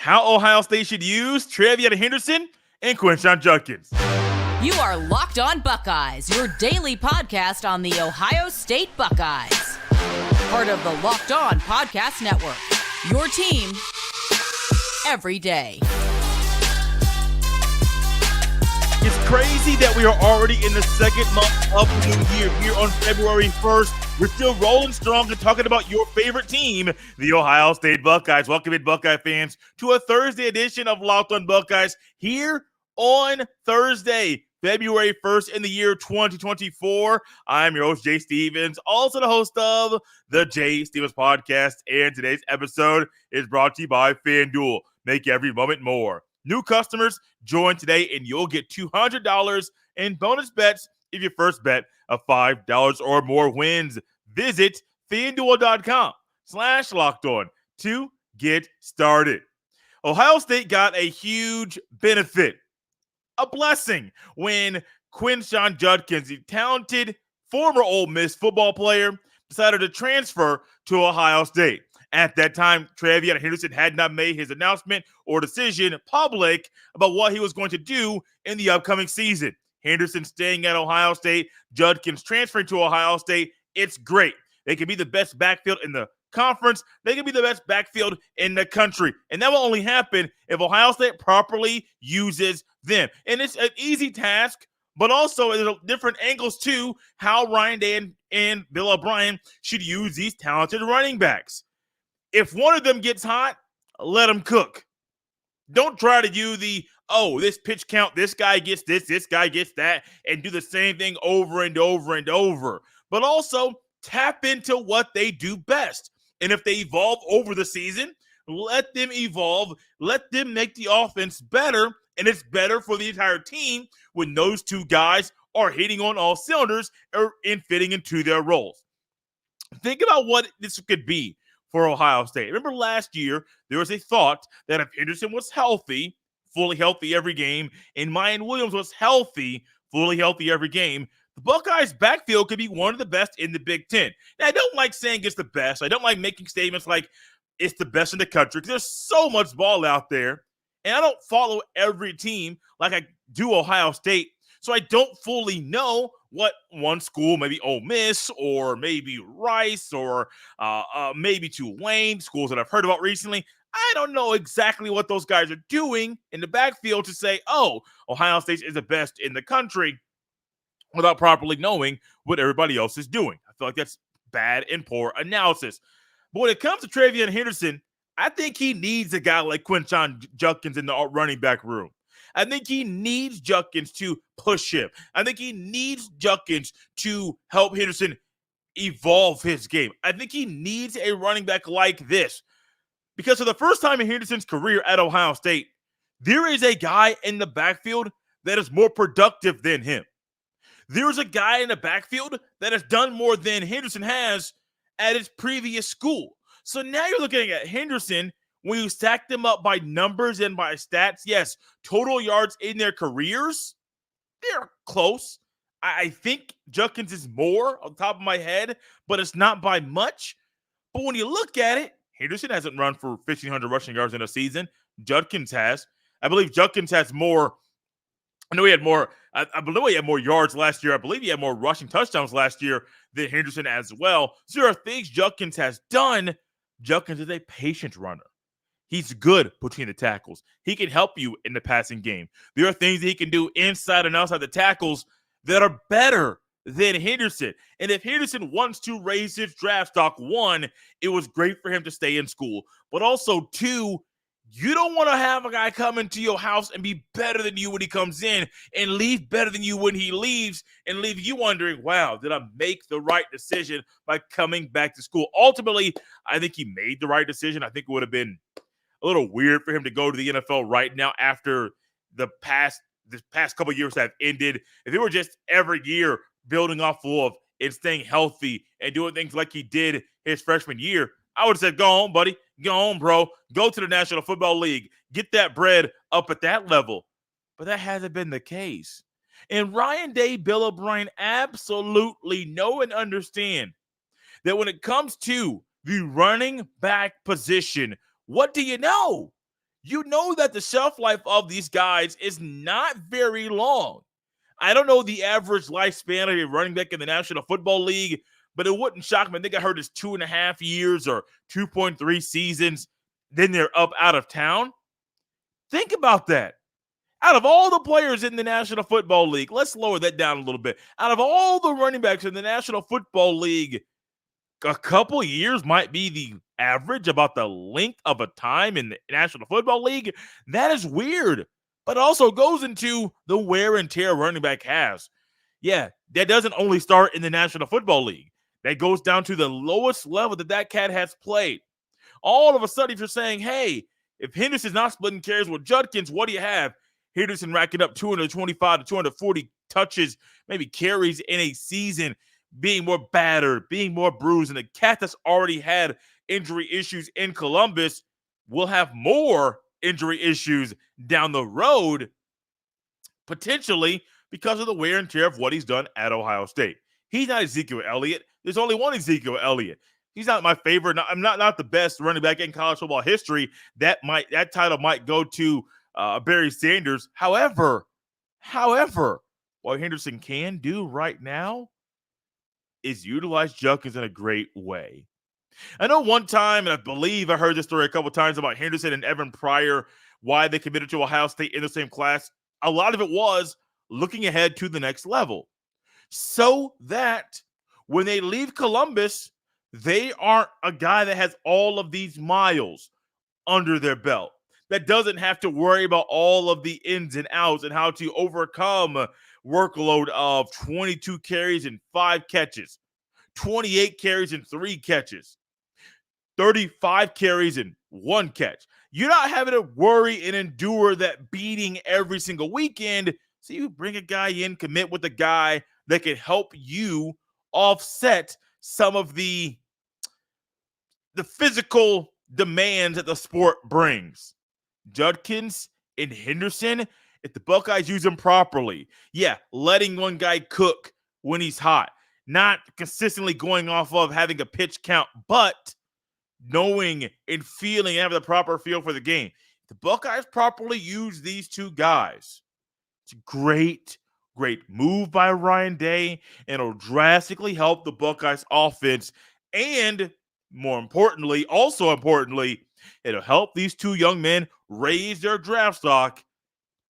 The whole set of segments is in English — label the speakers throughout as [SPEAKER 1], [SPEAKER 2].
[SPEAKER 1] how Ohio State should use TreVeyon Henderson and Quinshon Judkins.
[SPEAKER 2] You are Locked On Buckeyes, your daily podcast on the Ohio State Buckeyes. Part of the Locked On Podcast Network, your team every day.
[SPEAKER 1] It's crazy that we are already in the second month of the new year. Here on February 1st, we're still rolling strong and talking about your favorite team, the Ohio State Buckeyes. Welcome in, Buckeye fans, to a Thursday edition of Locked On Buckeyes here on Thursday, February 1st in the year 2024. I'm your host, Jay Stevens, also the host of the Jay Stevens Podcast, and today's episode is brought to you by FanDuel. Make every moment more. New customers join today, and you'll get $200 in bonus bets if your first bet of $5 or more wins. Visit FanDuel.com/LockedOn to get started. Ohio State got a huge benefit, a blessing, when Quinshon Judkins, the talented former Ole Miss football player, decided to transfer to Ohio State. At that time, TreVeyon Henderson had not made his announcement or decision public about what he was going to do in the upcoming season. Henderson staying at Ohio State, Judkins transferring to Ohio State. It's great. They can be the best backfield in the conference. They can be the best backfield in the country. And that will only happen if Ohio State properly uses them. And it's an easy task, but also there's different angles to how Ryan Day and Bill O'Brien should use these talented running backs. If one of them gets hot, let them cook. Don't try to do this pitch count, this guy gets this guy gets that, and do the same thing over and over and over. But also tap into what they do best. And if they evolve over the season, let them evolve. Let them make the offense better, and it's better for the entire team when those two guys are hitting on all cylinders and fitting into their roles. Think about what this could be for Ohio State. Remember last year, there was a thought that if Henderson was healthy, fully healthy every game, and Mayan Williams was healthy, fully healthy every game, the Buckeyes' backfield could be one of the best in the Big Ten. Now, I don't like saying it's the best. I don't like making statements like it's the best in the country because there's so much ball out there, and I don't follow every team like I do Ohio State, so I don't fully know what one school, maybe Ole Miss or maybe Rice or maybe Tulane, schools that I've heard about recently. I don't know exactly what those guys are doing in the backfield to say, oh, Ohio State is the best in the country without properly knowing what everybody else is doing. I feel like that's bad and poor analysis. But when it comes to TreVeyon Henderson, I think he needs a guy like Quinshon Judkins in the running back room. I think he needs Judkins to push him. I think he needs Judkins to help Henderson evolve his game. I think he needs a running back like this. Because for the first time in Henderson's career at Ohio State, there is a guy in the backfield that is more productive than him. There's a guy in the backfield that has done more than Henderson has at his previous school. So now you're looking at Henderson. When you stack them up by numbers and by stats, yes, total yards in their careers, they're close. I think Judkins is more on top of my head, but it's not by much. But when you look at it, Henderson hasn't run for 1,500 rushing yards in a season. Judkins has. I believe Judkins has more. I know he had more. I believe he had more yards last year. I believe he had more rushing touchdowns last year than Henderson as well. So there are things Judkins has done. Judkins is a patient runner. He's good between the tackles. He can help you in the passing game. There are things that he can do inside and outside the tackles that are better than Henderson. And if Henderson wants to raise his draft stock, one, it was great for him to stay in school. But also, two, you don't want to have a guy come into your house and be better than you when he comes in and leave better than you when he leaves and leave you wondering, wow, did I make the right decision by coming back to school? Ultimately, I think he made the right decision. I think it would have been a little weird for him to go to the NFL right now after the past couple of years have ended. If they were just every year building off of and staying healthy and doing things like he did his freshman year, I would have said, go on, buddy. Go on, bro. Go to the National Football League. Get that bread up at that level. But that hasn't been the case. And Ryan Day, Bill O'Brien absolutely know and understand that when it comes to the running back position, what do you know? you know that the shelf life of these guys is not very long. I don't know the average lifespan of a running back in the National Football League, but it wouldn't shock me. I think I heard it's 2.5 years or 2.3 seasons. Then they're up out of town. Think about that. Out of all the players in the National Football League, let's lower that down a little bit. Out of all the running backs in the National Football League, a couple years might be the average about the length of a time in the National Football League. That is weird, but also goes into the wear and tear running back has. Yeah, that doesn't only start in the National Football League. That goes down to the lowest level that cat has played. All of a sudden, if you're saying, hey, if Henderson's not splitting carries with Judkins, what do you have? Henderson racking up 225 to 240 touches, maybe carries in a season, being more battered, being more bruised. And the cat that's already had injury issues in Columbus will have more injury issues down the road, potentially because of the wear and tear of what he's done at Ohio State. He's not Ezekiel Elliott. There's only one Ezekiel Elliott. He's not my favorite. I'm not the best running back in college football history. That title might go to Barry Sanders. However, what Henderson can do right now is utilize Judkins in a great way. I know one time, and I believe I heard this story a couple times about Henderson and Evan Pryor, why they committed to Ohio State in the same class. A lot of it was looking ahead to the next level, so that when they leave Columbus, they aren't a guy that has all of these miles under their belt, that doesn't have to worry about all of the ins and outs and how to overcome workload of 22 carries and 5 catches, 28 carries and 3 catches, 35 carries and 1 catch. You're not having to worry and endure that beating every single weekend. So you bring a guy in, commit with a guy that can help you offset some of the physical demands that the sport brings. Judkins and Henderson, if the Buckeyes use them properly, letting one guy cook when he's hot, not consistently going off of having a pitch count, but knowing and feeling and having the proper feel for the game. If the Buckeyes properly use these two guys, it's a great move by Ryan Day, and it'll drastically help the Buckeyes offense. And also importantly, it'll help these two young men raise their draft stock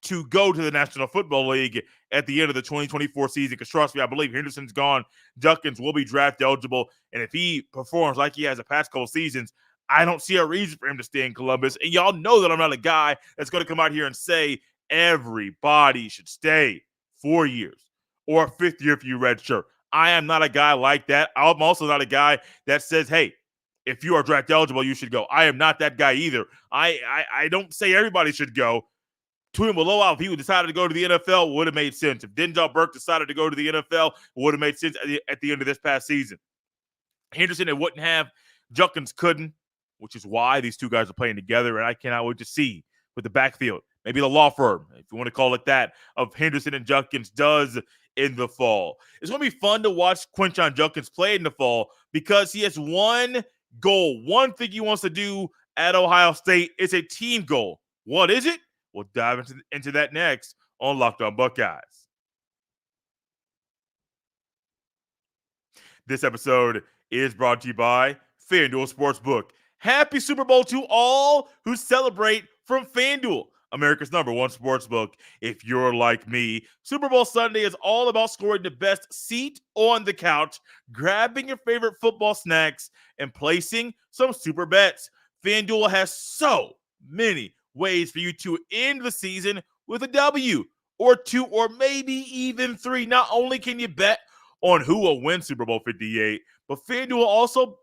[SPEAKER 1] to go to the National Football League at the end of the 2024 season. Because trust me, I believe Henderson's gone. Judkins will be draft eligible. And if he performs like he has the past couple seasons, I don't see a reason for him to stay in Columbus. And y'all know that I'm not a guy that's going to come out here and say everybody should stay 4 years or a 5th year if you redshirt. I am not a guy like that. I'm also not a guy that says, hey, if you are draft eligible, you should go. I am not that guy either. I don't say everybody should go. Tuimoloau, if he decided to go to the NFL, would have made sense. If Denzel Burke decided to go to the NFL, would have made sense at the end of this past season. Henderson, it wouldn't have. Judkins couldn't, which is why these two guys are playing together, and I cannot wait to see what the backfield, maybe the law firm, if you want to call it that, of Henderson and Judkins does in the fall. It's going to be fun to watch Quinshon Judkins play in the fall because he has one goal, one thing he wants to do at Ohio State. It's a team goal. What is it? We'll dive into that next on Locked On Buckeyes. This episode is brought to you by FanDuel Sportsbook. Happy Super Bowl to all who celebrate from FanDuel, America's #1 sportsbook. If you're like me, Super Bowl Sunday is all about scoring the best seat on the couch, grabbing your favorite football snacks, and placing some super bets. FanDuel has so many ways for you to end the season with a W or 2 or maybe even 3. Not only can you bet on who will win Super Bowl 58, but FanDuel also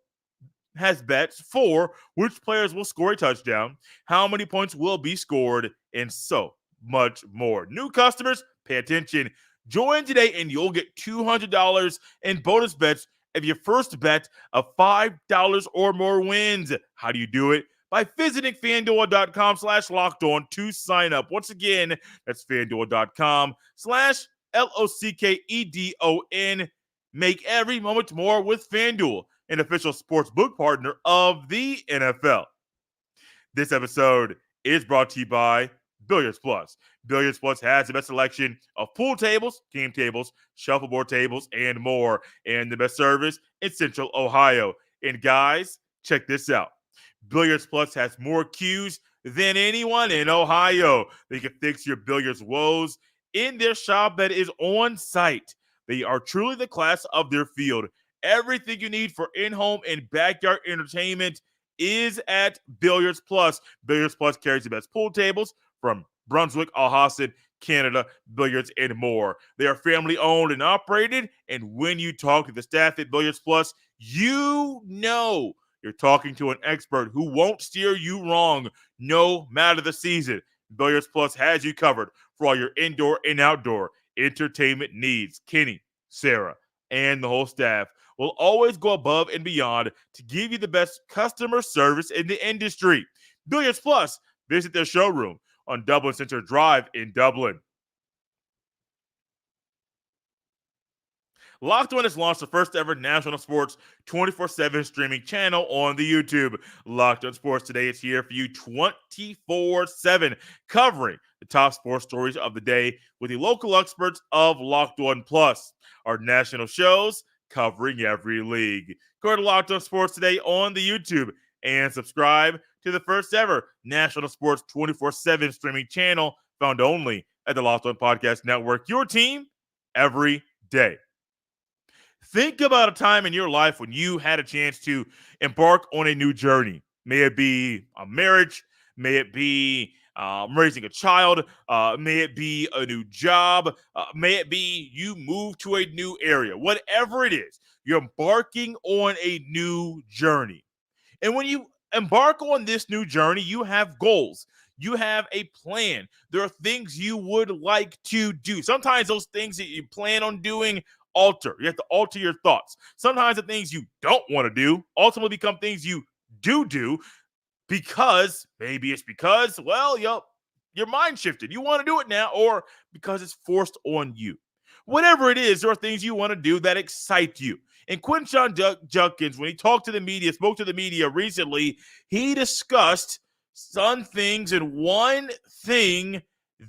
[SPEAKER 1] has bets for which players will score a touchdown, how many points will be scored, and so much more. New customers, pay attention. Join today and you'll get $200 in bonus bets if your first bet of $5 or more wins. How do you do it? By visiting FanDuel.com/lockedon to sign up. Once again, that's FanDuel.com/LOCKEDON. Make every moment more with FanDuel, an official sports book partner of the NFL. This episode is brought to you by Billiards Plus. Billiards Plus has the best selection of pool tables, game tables, shuffleboard tables, and more, and the best service in Central Ohio. And guys, check this out. Billiards Plus has more cues than anyone in Ohio. They can fix your billiards woes in their shop that is on site. They are truly the class of their field. Everything you need for in-home and backyard entertainment is at Billiards Plus. Billiards Plus carries the best pool tables from Brunswick, Alhassan, Canada, Billiards, and more. They are family owned and operated, and when you talk to the staff at Billiards Plus, you know you're talking to an expert who won't steer you wrong no matter the season. Billiards Plus has you covered for all your indoor and outdoor entertainment needs. Kenny, Sarah, and the whole staff will always go above and beyond to give you the best customer service in the industry. Billiards Plus, visit their showroom on Dublin Center Drive in Dublin. Locked On has launched the first ever national sports 24/7 streaming channel on the YouTube. Locked On Sports Today is here for you 24/7, covering the top sports stories of the day with the local experts of Locked On Plus. Our national shows covering every league. Go to Locked On Sports Today on the YouTube and subscribe to the first ever national sports 24/7 streaming channel found only at the Locked On Podcast Network. Your team every day. Think about a time in your life when you had a chance to embark on a new journey. May it be a marriage, may it be raising a child, may it be a new job, may it be you move to a new area. Whatever it is, you're embarking on a new journey. And when you embark on this new journey, you have goals. You have a plan. There are things you would like to do. Sometimes those things that you plan on doing alter. You have to alter your thoughts. Sometimes the things you don't want to do ultimately become things you do because well, your mind shifted. You want to do it now, or because it's forced on you. Whatever it is, there are things you want to do that excite you. And Quinshon Judkins, when he spoke to the media recently, he discussed some things, and one thing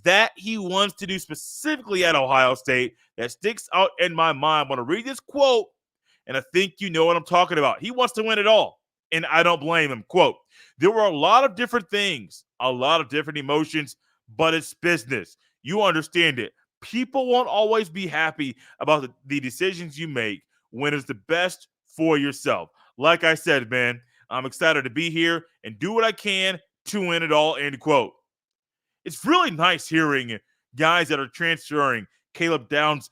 [SPEAKER 1] that he wants to do specifically at Ohio State that sticks out in my mind. I want to read this quote, and I think you know what I'm talking about. He wants to win it all, and I don't blame him. Quote, there were a lot of different things, a lot of different emotions, but it's business. You understand it. People won't always be happy about the decisions you make when it's the best for yourself. Like I said, man, I'm excited to be here and do what I can to win it all, end quote. It's really nice hearing guys that are transferring. Caleb Downs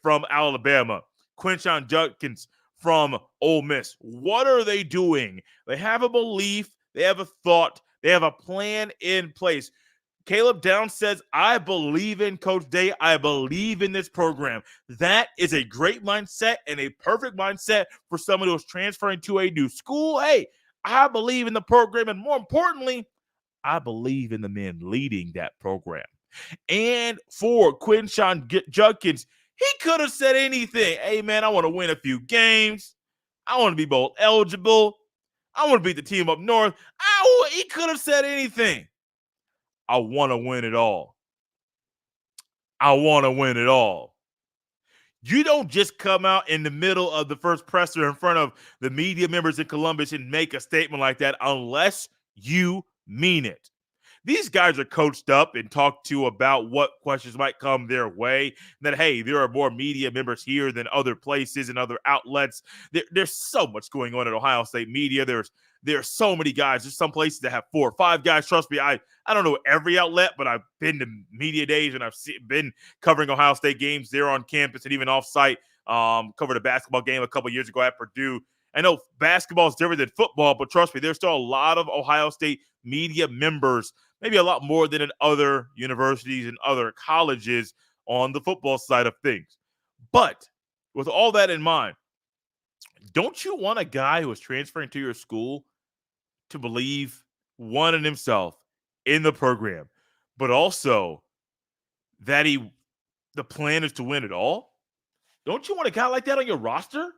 [SPEAKER 1] from Alabama, Quinshon Judkins from Ole Miss. What are they doing? They have a belief, they have a thought, they have a plan in place. Caleb Downs says, I believe in Coach Day. I believe in this program. That is a great mindset and a perfect mindset for someone who's transferring to a new school. Hey, I believe in the program, and more importantly, I believe in the men leading that program. And for Quinshon Judkins, he could have said anything. Hey, man, I want to win a few games. I want to be bowl eligible. I want to beat the team up north. He could have said anything. I want to win it all. I want to win it all. You don't just come out in the middle of the first presser in front of the media members in Columbus and make a statement like that unless you mean it. These guys are coached up and talked to about what questions might come their way. That, hey, there are more media members here than other places and other outlets. There's so much going on at Ohio State media. There's so many guys. There's some places that have 4 or 5 guys. Trust me, I don't know every outlet, but I've been to media days and I've been covering Ohio State games there on campus and even off-site. Covered a basketball game a couple years ago at Purdue. I know basketball is different than football, but trust me, there's still a lot of Ohio State media members, maybe a lot more than in other universities and other colleges on the football side of things. But with all that in mind, don't you want a guy who is transferring to your school to believe, one, in himself, in the program, but also that the plan is to win it all? Don't you want a guy like that on your roster?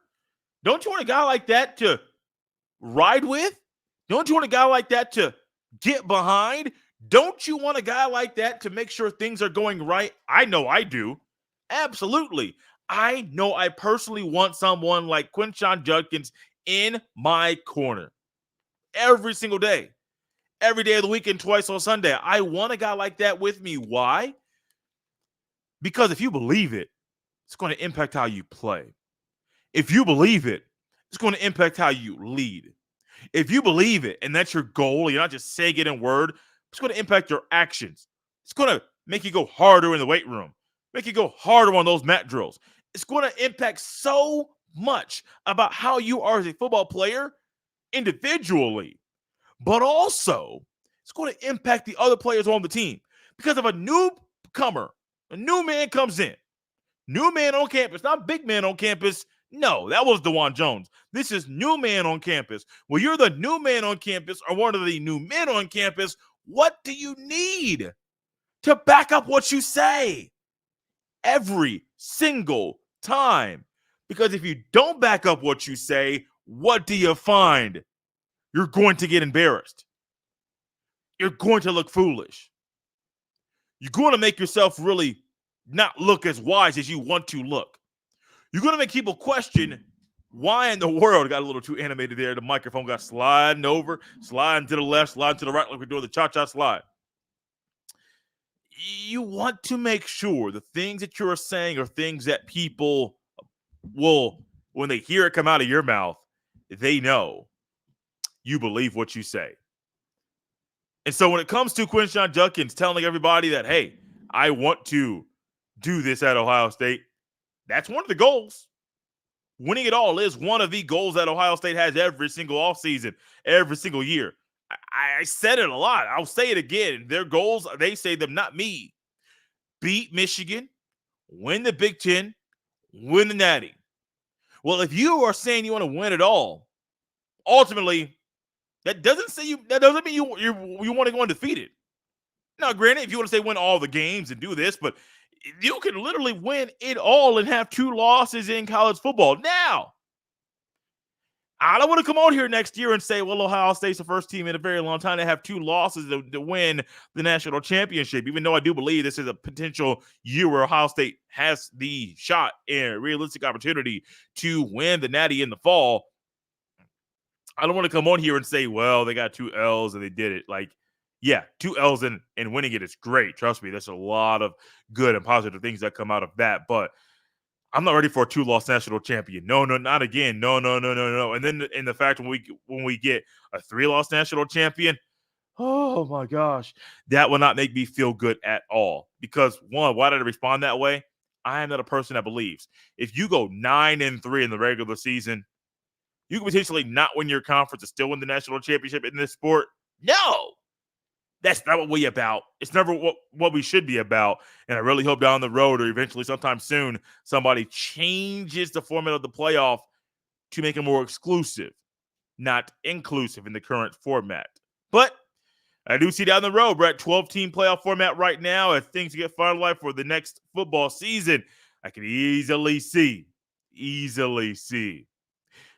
[SPEAKER 1] Don't you want a guy like that to ride with? Don't you want a guy like that to get behind? Don't you want a guy like that to make sure things are going right? I know I do. Absolutely. I know I personally want someone like Quinshon Judkins in my corner every single day, every day of the week and twice on Sunday. I want a guy like that with me. Why? Because if you believe it, it's going to impact how you play. If you believe it, it's going to impact how you lead. If you believe it and that's your goal, you're not just saying it in word, it's going to impact your actions. It's going to make you go harder in the weight room, make you go harder on those mat drills. It's going to impact so much about how you are as a football player individually, but also it's going to impact the other players on the team. Because if a newcomer, a new man comes in, new man on campus, not big man on campus. No, that was DeJuan Jones. This is new man on campus. Well, you're the new man on campus or one of the new men on campus. What do you need to back up what you say? Every single time. Because if you don't back up what you say, what do you find? You're going to get embarrassed. You're going to look foolish. You're going to make yourself really not look as wise as you want to look. You're going to make people question why in the world. Got a little too animated there. The microphone got sliding over, sliding to the left, sliding to the right like we're doing the cha-cha slide. You want to make sure the things that you're saying are things that people will, when they hear it come out of your mouth, they know you believe what you say. And so when it comes to Quinshon Judkins telling everybody that, hey, I want to do this at Ohio State, that's one of the goals. Winning it all is one of the goals that Ohio State has every single offseason, every single year. I said it a lot. I'll say it again. Their goals, they say them, not me. Beat Michigan, win the Big Ten, win the Natty. Well, if you are saying you want to win it all, ultimately, that doesn't mean you want to go undefeated. Now, granted, if you want to say win all the games and do this, but you can literally win it all and have 2 losses in college football. Now, I don't want to come on here next year and say, well, Ohio State's the first team in a very long time to have 2 losses to win the national championship, even though I do believe this is a potential year where Ohio State has the shot and a realistic opportunity to win the Natty in the fall. I don't want to come on here and say, well, they got 2 L's and they did it. Like, yeah, 2 L's and winning it is great. Trust me, there's a lot of good and positive things that come out of that. But I'm not ready for a 2-loss national champion. No, not again. No. And then in the fact when we get a 3-loss national champion, oh my gosh, that will not make me feel good at all. Because one, why did I respond that way? I am not a person that believes if you go 9-3 in the regular season, you can potentially not win your conference and still win the national championship in this sport. No. That's not what we're about. It's never what we should be about. And I really hope down the road or eventually sometime soon, somebody changes the format of the playoff to make it more exclusive, not inclusive in the current format. But I do see down the road, we're at 12-team playoff format right now. As things get finalized for the next football season, I can easily see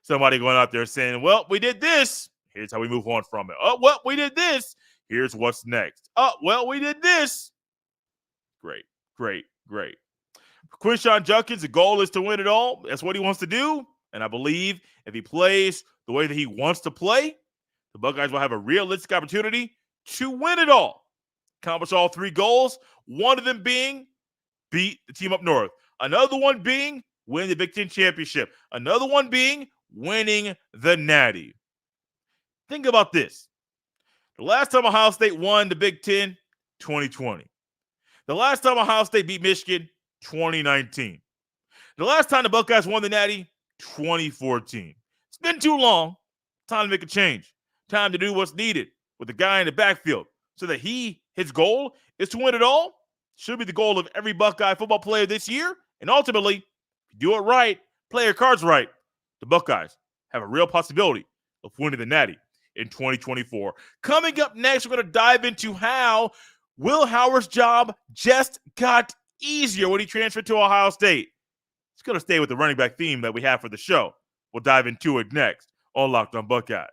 [SPEAKER 1] somebody going out there saying, well, we did this. Here's how we move on from it. Oh, well, we did this. Here's what's next. Oh, well, we did this. Great. Quinshon Judkins, the goal is to win it all. That's what he wants to do. And I believe if he plays the way that he wants to play, the Buckeyes will have a realistic opportunity to win it all. Accomplish all 3 goals. One of them being beat the team up north. Another one being win the Big Ten championship. Another one being winning the Natty. Think about this. The last time Ohio State won the Big Ten, 2020. The last time Ohio State beat Michigan, 2019. The last time the Buckeyes won the Natty, 2014. It's been too long. Time to make a change. Time to do what's needed with the guy in the backfield so that his goal is to win it all. Should be the goal of every Buckeye football player this year. And ultimately, if you do it right, play your cards right, the Buckeyes have a real possibility of winning the Natty in 2024. Coming up next, we're going to dive into how Will Howard's job just got easier when he transferred to Ohio State. It's going to stay with the running back theme that we have for the show. We'll dive into it next on Locked On Buckeyes.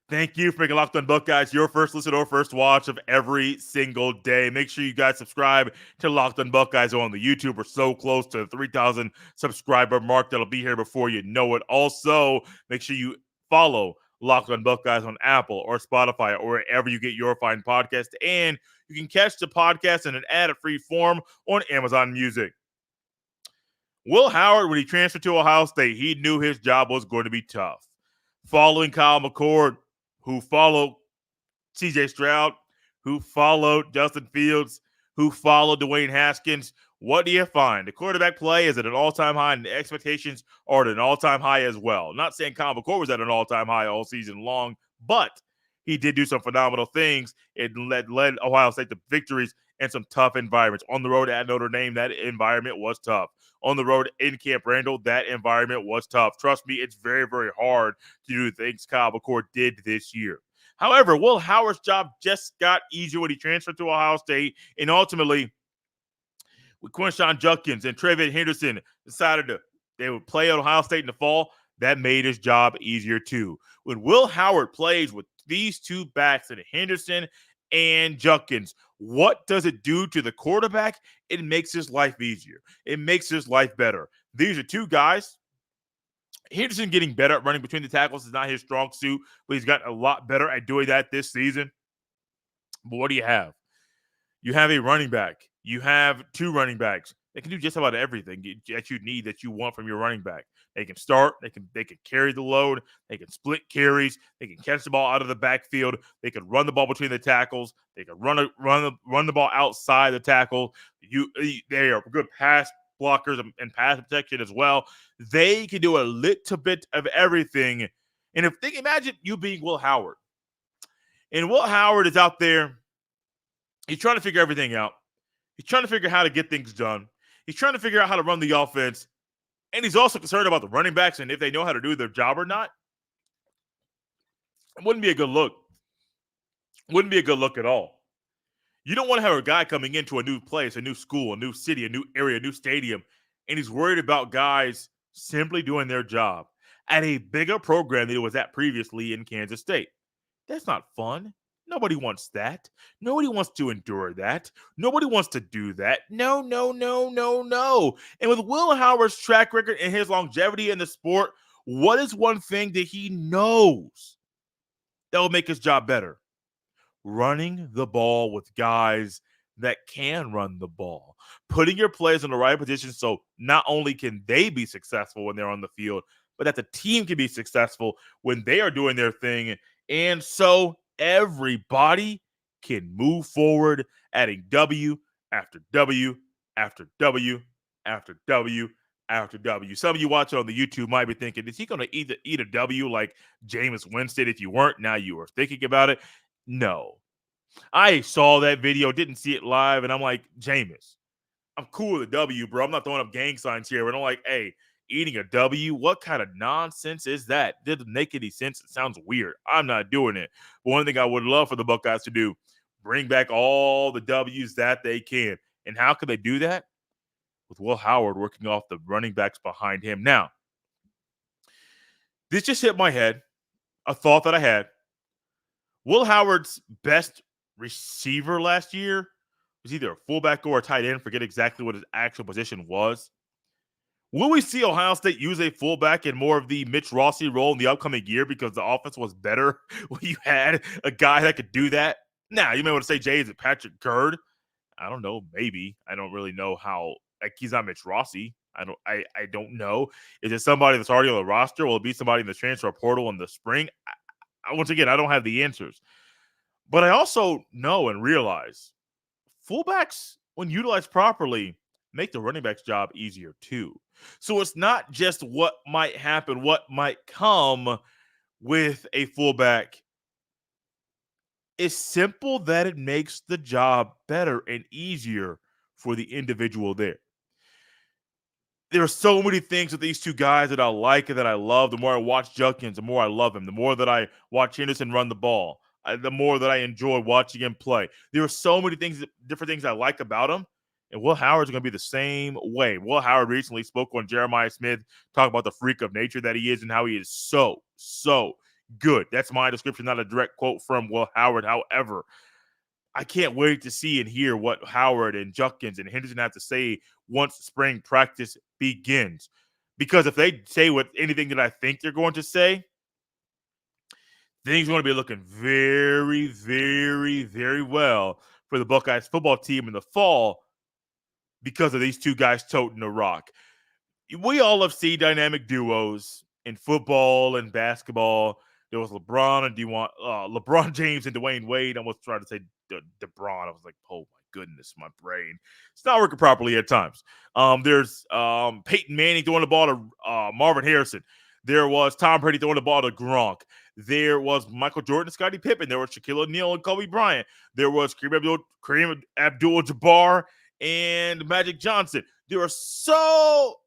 [SPEAKER 1] Thank you for making Locked On Buckeyes your first listen or first watch of every single day. Make sure you guys subscribe to Locked On Buckeyes on the YouTube. We're so close to the 3,000 subscriber mark that'll be here before you know it. Also, make sure you follow Locked On Buckeyes on Apple or Spotify or wherever you get your fine podcast. And you can catch the podcast in an ad-free form on Amazon Music. Will Howard, when he transferred to Ohio State, he knew his job was going to be tough. Following Kyle McCord, who followed CJ Stroud, who followed Justin Fields, who followed Dwayne Haskins. What do you find? The quarterback play is at an all-time high, and the expectations are at an all-time high as well. Not saying Kyle McCord was at an all-time high all season long, but he did do some phenomenal things. It led Ohio State to victories in some tough environments. On the road at Notre Dame, that environment was tough. On the road in Camp Randall, that environment was tough. Trust me, it's very, very hard to do the things Kyle McCord did this year. However, Will Howard's job just got easier when he transferred to Ohio State, and ultimately, with Quinshon Judkins and TreVeyon Henderson decided they would play at Ohio State in the fall, that made his job easier too. When Will Howard plays with these two backs, and Henderson and Judkins, what does it do to the quarterback? It makes his life easier. It makes his life better. These are two guys. Henderson getting better at running between the tackles is not his strong suit, but he's gotten a lot better at doing that this season. But what do you have? You have a running back. You have two running backs. They can do just about everything that you need, that you want from your running back. They can start. They can carry the load. They can split carries. They can catch the ball out of the backfield. They can run the ball between the tackles. They can run the ball outside the tackle. They are good pass blockers and pass protection as well. They can do a little bit of everything. And imagine you being Will Howard, and Will Howard is out there. He's trying to figure everything out. He's trying to figure how to get things done. He's trying to figure out how to run the offense. And he's also concerned about the running backs and if they know how to do their job or not. It wouldn't be a good look. Wouldn't be a good look at all. You don't want to have a guy coming into a new place, a new school, a new city, a new area, a new stadium, and he's worried about guys simply doing their job at a bigger program than it was at previously in Kansas State. That's not fun. Nobody wants that. Nobody wants to endure that. Nobody wants to do that. No, no, no, no, no. And with Will Howard's track record and his longevity in the sport, what is one thing that he knows that will make his job better? Running the ball with guys that can run the ball. Putting your players in the right position so not only can they be successful when they're on the field, but that the team can be successful when they are doing their thing. And so everybody can move forward, adding W after W after W after W after W. Some of you watching on the YouTube might be thinking, is he going to eat a W like Jameis Winston? If you weren't, now you are thinking about it. No. I saw that video, didn't see it live, and I'm like, Jameis, I'm cool with a W, bro. I'm not throwing up gang signs here, but I'm like, hey, eating a W? What kind of nonsense is that? Didn't make any sense. It sounds weird. I'm not doing it. But one thing I would love for the Buckeyes to do, bring back all the W's that they can. And how can they do that? With Will Howard working off the running backs behind him. Now, this just hit my head, a thought that I had. Will Howard's best receiver last year was either a fullback or a tight end. Forget exactly what his actual position was. Will we see Ohio State use a fullback in more of the Mitch Rossi role in the upcoming year because the offense was better when you had a guy that could do that? Now, you may want to say, Jay, is it Patrick Gerd? I don't know. Maybe. I don't really know how. Like, he's not Mitch Rossi. I don't know. Is it somebody that's already on the roster? Will it be somebody in the transfer portal in the spring? Once again, I don't have the answers. But I also know and realize fullbacks, when utilized properly, make the running back's job easier too. So it's not just what might happen, what might come with a fullback. It's simple that it makes the job better and easier for the individual there. There are so many things with these two guys that I like and that I love. The more I watch Judkins, the more I love him. The more that I watch Henderson run the ball, the more that I enjoy watching him play. There are so many things, different things I like about him. And Will Howard's going to be the same way. Will Howard recently spoke on Jeremiah Smith, talking about the freak of nature that he is and how he is so good. That's my description, not a direct quote from Will Howard. However, I can't wait to see and hear what Howard and Judkins and Henderson have to say once spring practice begins. Because if they say anything that I think they're going to say, things are going to be looking very, very, very well for the Buckeyes football team in the fall because of these two guys toting the rock. We all have seen dynamic duos in football and basketball. There was LeBron James and Dwayne Wade. I almost tried to say DeBron. I was like, oh my goodness, my brain. It's not working properly at times. There's Peyton Manning throwing the ball to Marvin Harrison. There was Tom Brady throwing the ball to Gronk. There was Michael Jordan and Scottie Pippen. There was Shaquille O'Neal and Kobe Bryant. There was Kareem Abdul-Jabbar and Magic Johnson. There are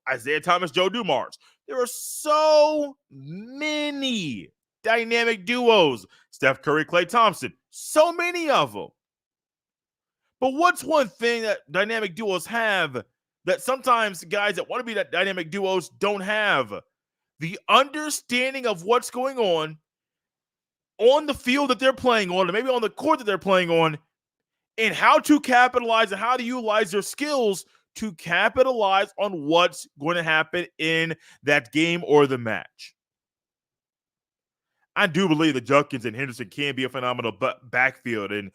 [SPEAKER 1] Isaiah Thomas, Joe Dumars. There are so many dynamic duos. Steph Curry, Klay Thompson. So many of them. But what's one thing that dynamic duos have that sometimes guys that want to be that dynamic duos don't have? The understanding of what's going on the field that they're playing on, or maybe on the court that they're playing on, and how to capitalize and how to utilize their skills to capitalize on what's going to happen in that game or the match. I do believe that Judkins and Henderson can be a phenomenal backfield and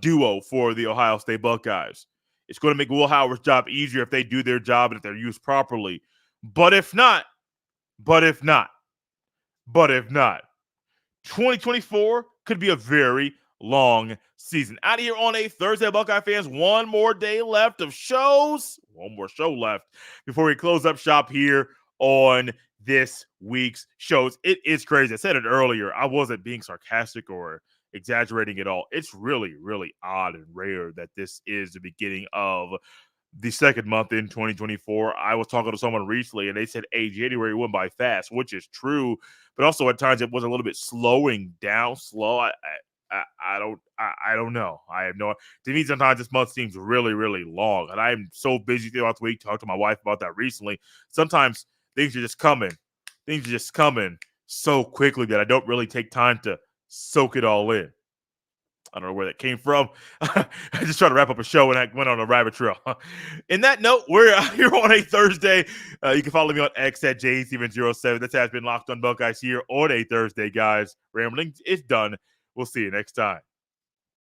[SPEAKER 1] duo for the Ohio State Buckeyes. It's going to make Will Howard's job easier if they do their job and if they're used properly. But if not, 2024 could be a very long season. Out of here on a Thursday, Buckeye fans. One more day left of shows. One more show left before we close up shop here on this week's shows. It is crazy. I said it earlier. I wasn't being sarcastic or exaggerating at all. It's really, really odd and rare that this is the beginning of the second month in 2024. I was talking to someone recently and they said, hey, January went by fast, which is true, but also at times it was a little bit slowing down slow. I don't know. I have no. To me, sometimes this month seems really, really long, and I'm so busy throughout the week. Talked to my wife about that recently. Sometimes things are just coming. Things are just coming so quickly that I don't really take time to soak it all in. I don't know where that came from. I just tried to wrap up a show and I went on a rabbit trail. In that note, we're here on a Thursday. You can follow me on X at JSteven07. This has been Locked on Buckeyes here on a Thursday, guys. Rambling is done. We'll see you next time.